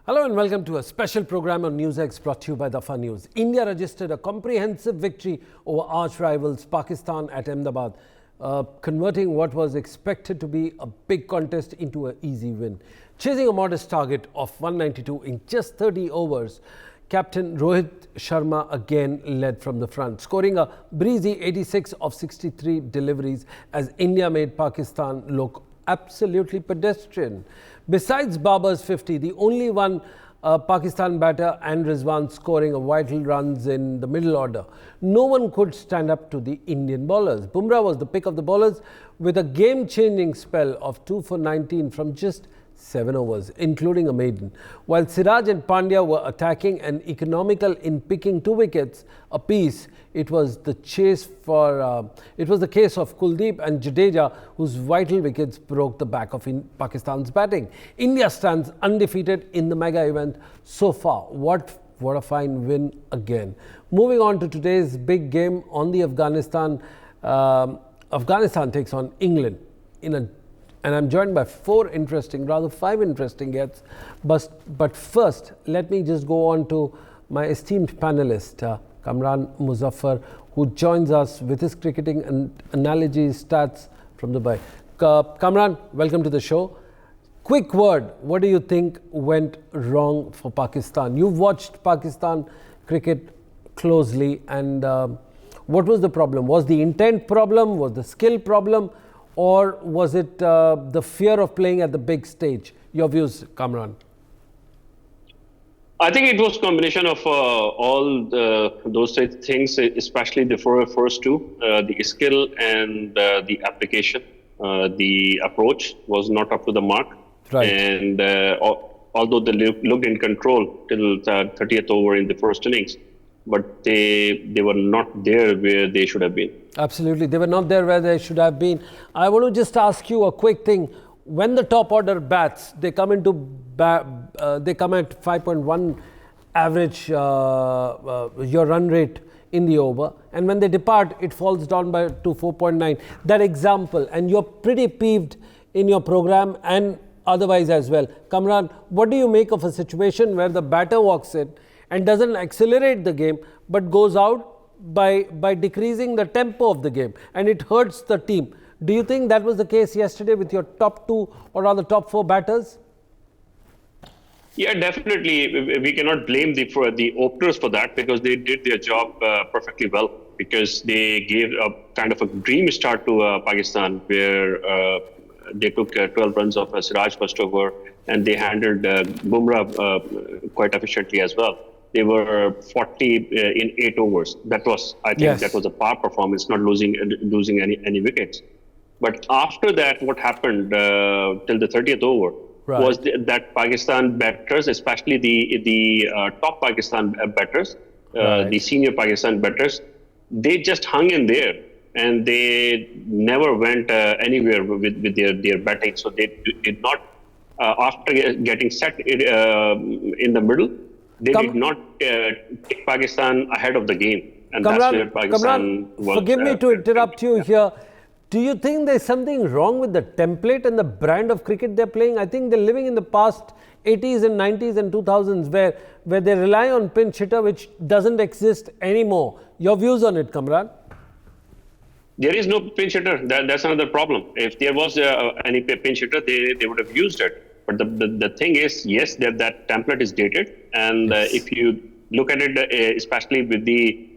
Hello and welcome to a special program on NewsX brought to you by Dafa News. India registered a comprehensive victory over arch rivals Pakistan at Ahmedabad, converting what was expected to be a big contest into an easy win. Chasing a modest target of 192 in just 30 overs, Captain Rohit Sharma again led from the front, scoring a breezy 86 of 63 deliveries as India made Pakistan look absolutely pedestrian. Besides Babar's 50, the only one Pakistan batter and Rizwan scoring a vital runs in the middle order. No one could stand up to the Indian bowlers. Bumrah was the pick of the bowlers with a game-changing spell of 2 for 19 from just 7 overs, including a maiden. While Siraj and Pandya were attacking and economical in picking 2 wickets apiece, it was the case of Kuldeep and Jadeja, whose vital wickets broke the back of Pakistan's batting. India stands undefeated in the mega event so far. What a fine win again. Moving on to today's big game on the Afghanistan. Afghanistan takes on England and I'm joined by 5 interesting guests. But first, let me just go on to my esteemed panelist, Kamran Muzaffar, who joins us with his cricketing and analogy stats from Dubai. Kamran, welcome to the show. Quick word, what do you think went wrong for Pakistan? You've watched Pakistan cricket closely, and what was the problem? Was the intent problem? Was the skill problem? Or was it the fear of playing at the big stage? Your views, Kamran. I think it was a combination of all those things, especially the first two, the skill and the application. The approach was not up to the mark. Right. And although they looked in control till the 30th over in the first innings, but they were not there where they should have been. Absolutely, they were not there where they should have been. I want to just ask you a quick thing. When the top order bats, they come at 5.1 average your run rate in the over, and when they depart, it falls down to 4.9. That example, and you're pretty peeved in your program and otherwise as well. Kamran, what do you make of a situation where the batter walks in and doesn't accelerate the game but goes out by decreasing the tempo of the game, and it hurts the team? Do you think that was the case yesterday with your top 2 or rather top 4 batters? Yeah, definitely. We cannot blame the openers for that, because they did their job perfectly well, because they gave a kind of a dream start to Pakistan, where they took 12 runs of Siraj first over, and they handled Bumrah quite efficiently as well. They were 40 in 8 overs. That was, I think, that was a par performance, not losing any wickets. But after that, what happened till the 30th over was that Pakistan batters, especially the top Pakistan batters, the senior Pakistan batters, they just hung in there, and they never went anywhere with their batting. So they did not, after getting set in the middle, they did not take Pakistan ahead of the game. And Kamran, that's where Pakistan was. Forgive me to interrupt you here. Do you think there's something wrong with the template and the brand of cricket they're playing? I think they're living in the past 80s and 90s and 2000s where they rely on pinch hitter, which doesn't exist anymore. Your views on it, Kamran? There is no pinch hitter. That's another problem. If there was any pinch hitter, they would have used it. But the thing is, yes, that template is dated. And if you look at it, especially with the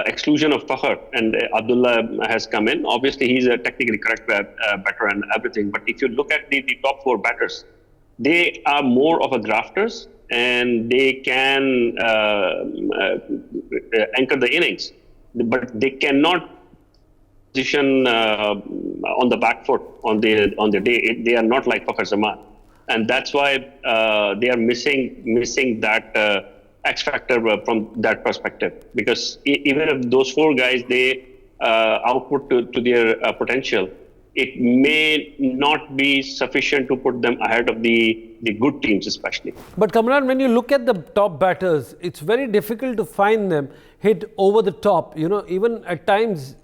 exclusion of Fakhr, and Abdullah has come in, obviously he's a technically correct batter and everything. But if you look at the top 4 batters, they are more of a grafters, and they can anchor the innings. But they cannot position on the back foot on their day. They are not like Fakhr Zaman. And that's why they are missing that X factor from that perspective. Because even if those 4 guys, they output to their potential, it may not be sufficient to put them ahead of the good teams, especially. But Kamran, when you look at the top batters, it's very difficult to find them hit over the top. You know, even at times,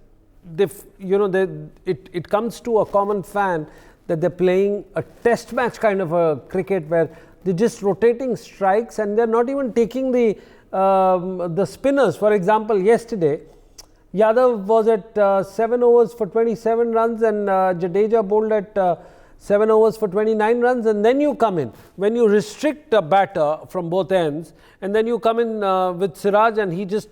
it comes to a common fan that they're playing a test match kind of a cricket where they're just rotating strikes and they're not even taking the spinners. For example, yesterday, Yadav was at 7 overs for 27 runs and Jadeja bowled at 7 overs for 29 runs, and then you come in. When you restrict a batter from both ends, and then you come in with Siraj and he just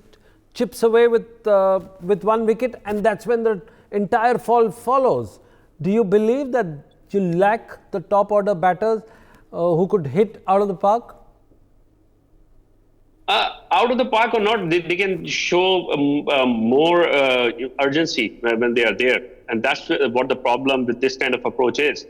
chips away with 1 wicket, and that's when the entire fall follows. Do you believe that you lack the top order batters who could hit out of the park? Out of the park or not, they can show more urgency when they are there. And that's what the problem with this kind of approach is.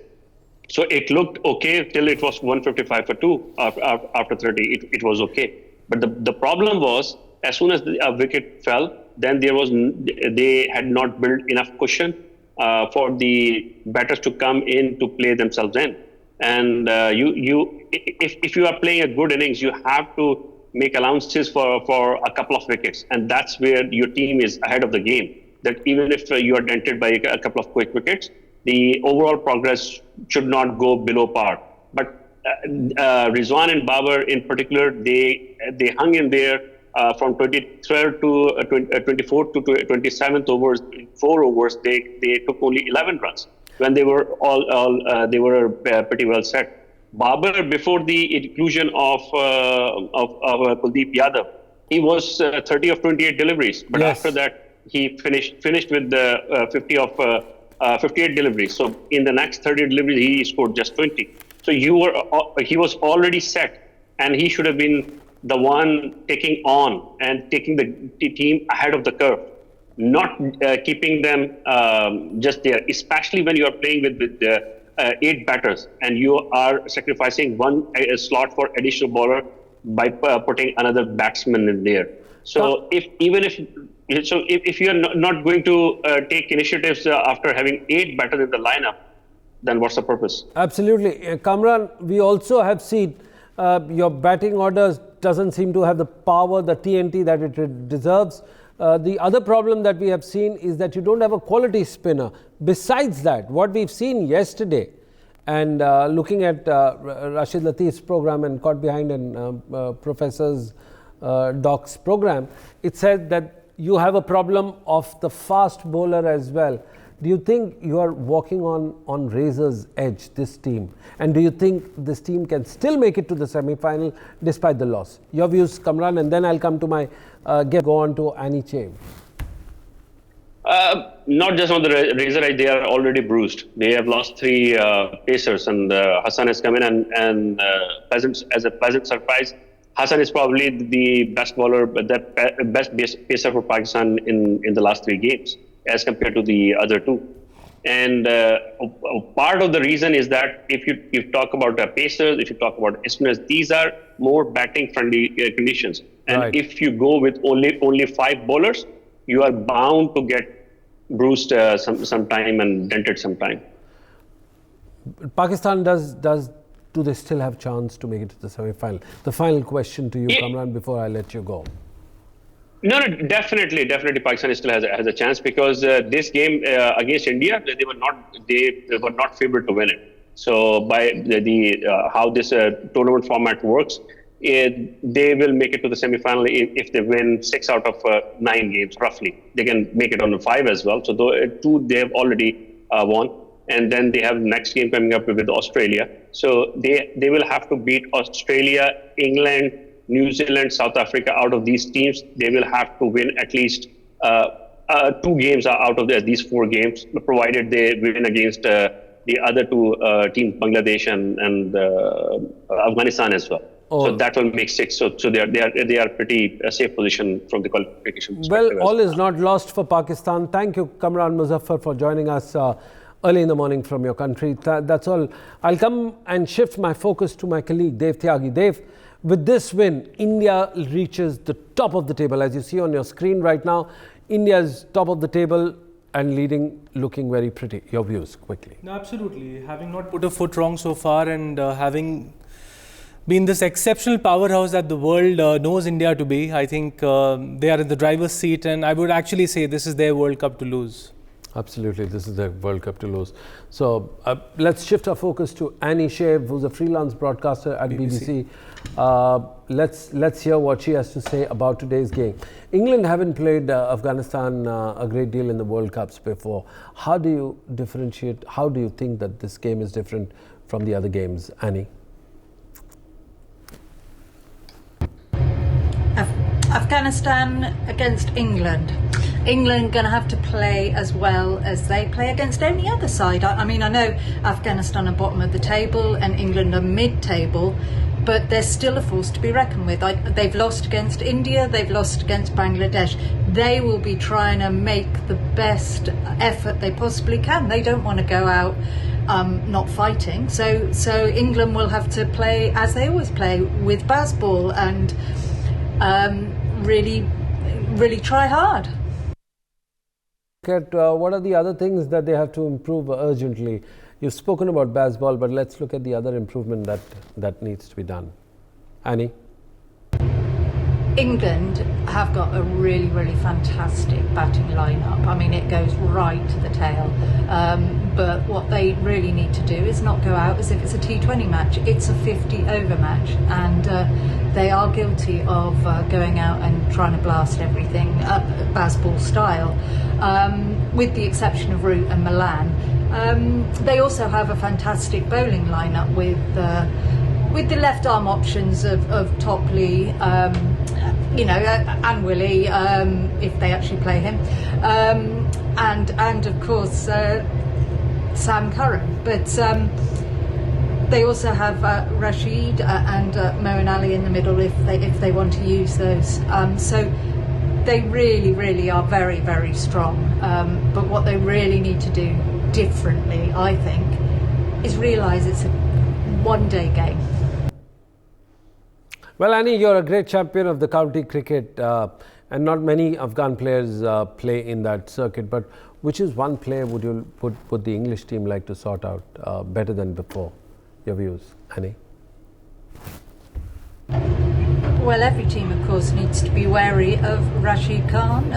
So it looked okay till it was 155 for 2 after 30. It was okay. But the problem was, as soon as a wicket fell, then they had not built enough cushion for the batters to come in to play themselves in. And if you are playing a good innings, you have to make allowances for a couple of wickets. And that's where your team is ahead of the game. That even if you are dented by a couple of quick wickets, the overall progress should not go below par. But Rizwan and Babar in particular, they hung in there from 23rd to 24th to 27th overs. 4 overs, they took only 11 runs when they were they were pretty well set. Babar, before the inclusion of Kuldeep Yadav, he was 30 of 28 deliveries. But yes. After that, he finished with the 58 deliveries. So in the next 30 deliveries, he scored just 20. So he was already set, and he should have been the one taking on and taking the team ahead of the curve, not keeping them just there, especially when you are playing with 8 batters and you are sacrificing one slot for additional bowler by putting another batsman in there. So if you are not going to take initiatives after having 8 batters in the lineup, then what's the purpose? Absolutely. Kamran, we also have seen your batting orders doesn't seem to have the power, the TNT that it deserves. The other problem that we have seen is that you don't have a quality spinner. Besides that, what we've seen yesterday, and looking at Rashid Latif's program and Caught Behind and Professor's Doc's program, it said that you have a problem of the fast bowler as well. Do you think you are walking on razor's edge, this team? And do you think this team can still make it to the semi-final despite the loss? Your views, Kamran, and then I'll come to my go on to Annie Chaim. Not just on the razor edge, they are already bruised. They have lost 3 pacers, and Hassan has come in and as a pleasant surprise, Hassan is probably the best bowler, the best pacer for Pakistan in the last 3 games as compared to the other 2. And part of the reason is that if you talk about pacers, if you talk about spinners, these are more batting friendly conditions. And right. If you go with only 5 bowlers, you are bound to get bruised some time and dented some time. Pakistan do they still have chance to make it to the semi-final? The final question to you, Kamran, before I let you go. No, definitely, Pakistan still has a chance, because this game against India, they were not favored to win it. So by how this tournament format works, they will make it to the semi-final if they win 6 out of 9 games roughly. They can make it on the 5 as well. So 2 they have already won, and then they have next game coming up with Australia. So they will have to beat Australia, England, New Zealand, South Africa. Out of these teams, they will have to win at least 2 games out of these 4 games, provided they win against the other 2 teams, Bangladesh and Afghanistan as well. Oh. So that will make 6. So they are pretty safe position from the qualification perspective. Well, all is not lost for Pakistan. Thank you, Kamran Muzaffar, for joining us early in the morning from your country. That's all. I'll come and shift my focus to my colleague, Dev Tyagi. Dev, with this win, India reaches the top of the table. As you see on your screen right now, India's top of the table and leading, looking very pretty. Your views, quickly. No, absolutely. Having not put a foot wrong so far, and having been this exceptional powerhouse that the world knows India to be, I think they are in the driver's seat, and I would actually say this is their World Cup to lose. Absolutely, this is the World Cup to lose. So let's shift our focus to Annie Shave, who's a freelance broadcaster at BBC. Let's hear what she has to say about today's game. England haven't played Afghanistan a great deal in the World Cups before. How do you differentiate? How do you think that this game is different from the other games, Annie? Afghanistan against England. England going to have to play as well as they play against any other side. I mean, I know Afghanistan are bottom of the table and England are mid-table, but they're still a force to be reckoned with. They've lost against India, they've lost against Bangladesh. They will be trying to make the best effort they possibly can. They don't want to go out not fighting. So England will have to play as they always play, with baseball, and really try hard. At what are the other things that they have to improve urgently? You've spoken about baseball, but let's look at the other improvement that needs to be done. Annie? England have got a really fantastic batting lineup. I mean, it goes right to the tail. But what they really need to do is not go out as if it's a T20 match. It's a 50-over match, and they are guilty of going out and trying to blast everything baseball style, with the exception of Root and Milan. They also have a fantastic bowling lineup with the left arm options of Topley, and Willie, if they actually play him, and of course Sam Curran. But they also have Rashid and Moeen Ali in the middle if they want to use those. So they really are very strong. But what they really need to do differently, I think, is realise it's a one-day game. Well, Annie, you're a great champion of the county cricket, and not many Afghan players play in that circuit. But which is one player would the English team like to sort out better than before? Your views, Annie? Well, every team, of course, needs to be wary of Rashid Khan.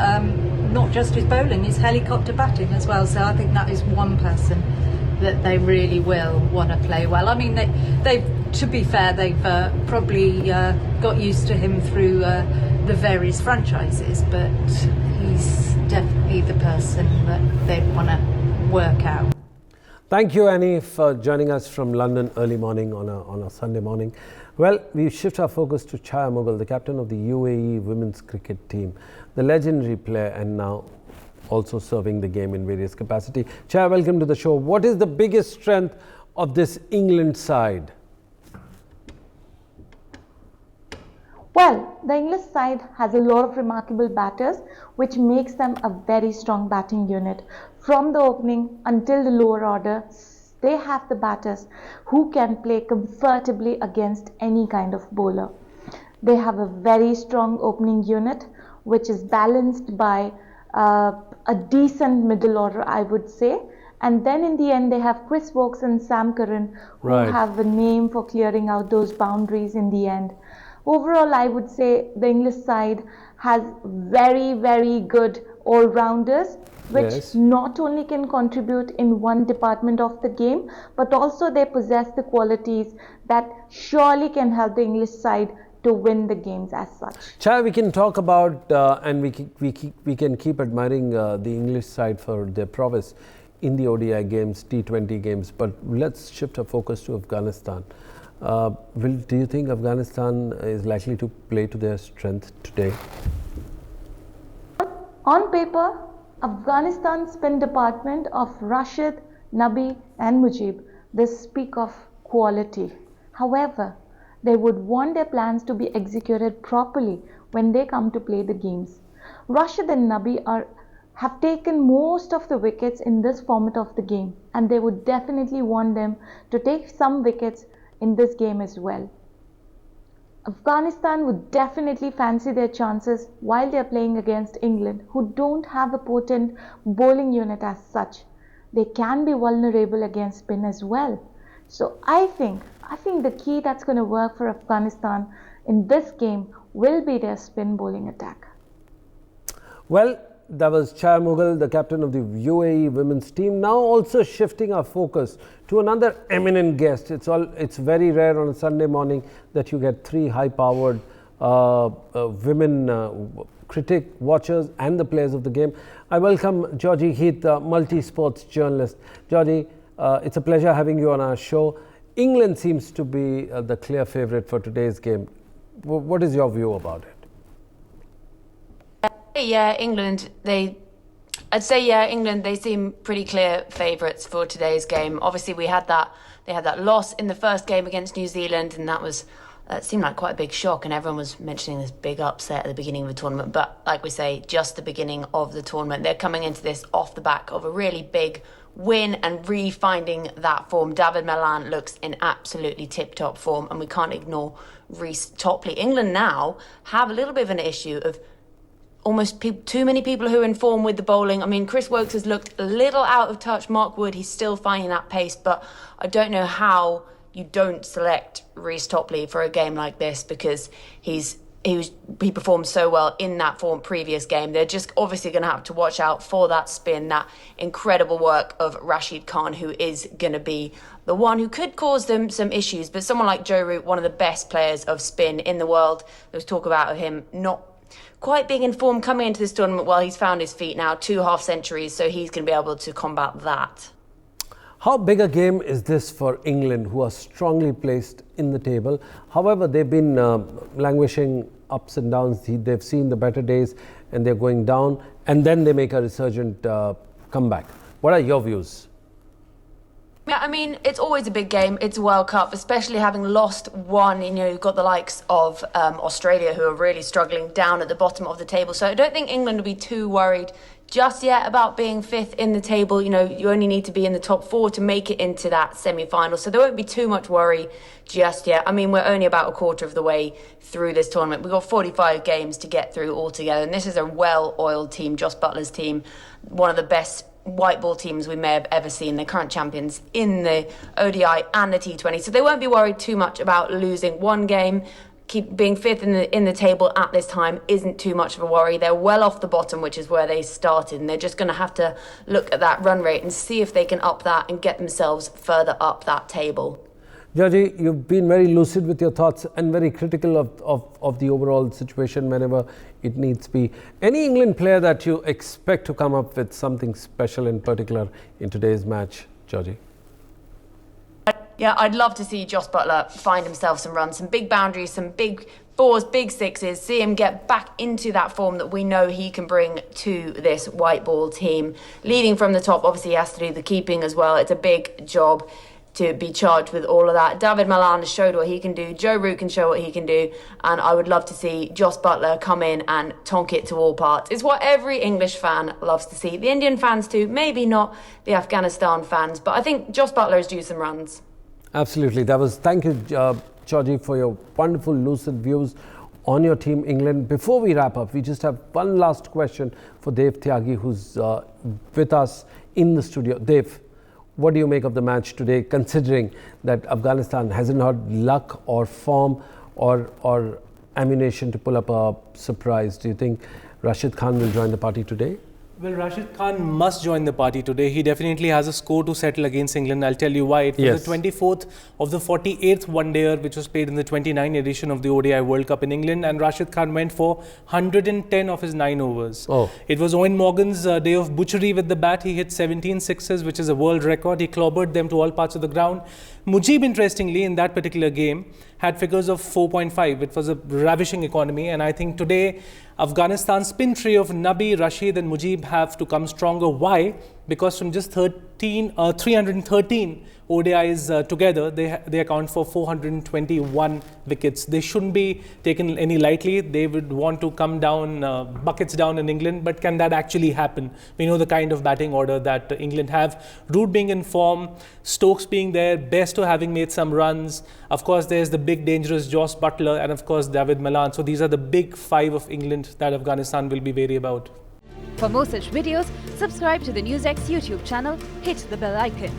Not just his bowling, his helicopter batting as well. So I think that is one person that they really will want to play well. I mean, they've to be fair, they've probably got used to him through the various franchises, but he's definitely the person that they want to work out. Thank you, Annie, for joining us from London early morning on a Sunday morning. Well, we shift our focus to Chaya Mughal, the captain of the UAE women's cricket team, the legendary player, and now also serving the game in various capacity. Chaya, welcome to the show. What is the biggest strength of this England side? Well, the English side has a lot of remarkable batters, which makes them a very strong batting unit. From the opening until the lower order, they have the batters who can play comfortably against any kind of bowler. They have a very strong opening unit, which is balanced by a decent middle order, I would say. And then in the end, they have Chris Woakes and Sam Curran, who have a name for clearing out those boundaries in the end. Overall, I would say the English side has very good all-rounders, which not only can contribute in one department of the game, but also they possess the qualities that surely can help the English side to win the games as such. Chaya, we can talk about and we can keep admiring the English side for their prowess in the ODI games, T20 games, but let's shift our focus to Afghanistan. Do you think Afghanistan is likely to play to their strength today? On paper, Afghanistan's spin department of Rashid, Nabi and Mujib, they speak of quality. However, they would want their plans to be executed properly when they come to play the games. Rashid and Nabi have taken most of the wickets in this format of the game, and they would definitely want them to take some wickets in this game as well. Afghanistan would definitely fancy their chances while they are playing against England, who don't have a potent bowling unit as such. They can be vulnerable against spin as well. So I think the key that's going to work for Afghanistan in this game will be their spin bowling attack. Well, That was Chaya Mughal, the captain of the UAE women's team. Now also shifting our focus to another eminent guest. It's very rare on a Sunday morning that you get three high-powered women critic, watchers and the players of the game. I welcome Georgie Heath, multi-sports journalist. Georgie, it's a pleasure having you on our show. England seems to be the clear favourite for today's game. What is your view about it? Yeah, England, they seem pretty clear favourites for today's game. Obviously, they had that loss in the first game against New Zealand, and that seemed like quite a big shock, and everyone was mentioning this big upset at the beginning of the tournament. But like we say, just the beginning of the tournament. They're coming into this off the back of a really big win and re-finding that form. David Milan looks in absolutely tip-top form, and we can't ignore Reece Topley. England now have a little bit of an issue of almost too many people who are in form with the bowling. I mean, Chris Woakes has looked a little out of touch. Mark Wood, he's still finding that pace, but I don't know how you don't select Reece Topley for a game like this, because he performed so well in that form previous game. They're just obviously going to have to watch out for that spin, that incredible work of Rashid Khan, who is going to be the one who could cause them some issues. But someone like Joe Root, one of the best players of spin in the world, there's talk about him not quite being in form coming into this tournament. Well, he's found his feet now, 2 half centuries, so he's going to be able to combat that. How big a game is this for England, who are strongly placed in the table? However, they've been languishing ups and downs. They've seen the better days and they're going down, and then they make a resurgent comeback. What are your views? Yeah, I mean, it's always a big game. It's a World Cup, especially having lost one. You know, you've got the likes of Australia, who are really struggling down at the bottom of the table. So I don't think England will be too worried just yet about being 5th in the table. You know, you only need to be in the top 4 to make it into that semi-final. So there won't be too much worry just yet. I mean, we're only about a quarter of the way through this tournament. We've got 45 games to get through altogether. And this is a well-oiled team, Joss Buttler's team, one of the best white ball teams we may have ever seen. They're current champions in the ODI and the T20. So they won't be worried too much about losing one game. Keep being 5th in the table at this time isn't too much of a worry. They're well off the bottom, which is where they started, and they're just going to have to look at that run rate and see if they can up that and get themselves further up that table. Georgie, you've been very lucid with your thoughts and very critical of the overall situation whenever it needs to be. Any England player that you expect to come up with something special in particular in today's match, Georgie? Yeah, I'd love to see Joss Buttler find himself some runs, some big boundaries, some big 4s, big 6s, see him get back into that form that we know he can bring to this white ball team. Leading from the top, obviously he has to do the keeping as well. It's a big job to be charged with all of that. David Milan has showed what he can do. Joe Root can show what he can do. And I would love to see Joss Buttler come in and tonk it to all parts. It's what every English fan loves to see. The Indian fans too, maybe not the Afghanistan fans, but I think Joss Buttler is due some runs. Absolutely. Thank you, Georgie, for your wonderful lucid views on your team, England. Before we wrap up, we just have one last question for Dev Tyagi, who's with us in the studio. Dev, what do you make of the match today, considering that Afghanistan hasn't had luck or form or ammunition to pull up a surprise? Do you think Rashid Khan will join the party today? Well, Rashid Khan must join the party today. He definitely has a score to settle against England. I'll tell you why. It was the 24th of the 48th one-dayer, which was played in the 29th edition of the ODI World Cup in England, and Rashid Khan went for 110 of his 9 overs. Oh. It was Owen Morgan's day of butchery with the bat. He hit 17 sixes, which is a world record. He clobbered them to all parts of the ground. Mujib, interestingly, in that particular game, had figures of 4.5. It was a ravishing economy, and I think today Afghanistan's spin trio of Nabi, Rashid and Mujib have to come stronger. Why? Because from just 313 ODIs together, they account for 421 wickets. They shouldn't be taken any lightly. They would want to come down, buckets down in England, but can that actually happen? We know the kind of batting order that England have. Root being in form, Stokes being there, Bairstow having made some runs. Of course, there's the big dangerous Joss Buttler and of course David Milan. So these are the big 5 of England that Afghanistan will be wary about. For more such videos, subscribe to the NewsX YouTube channel, hit the bell icon.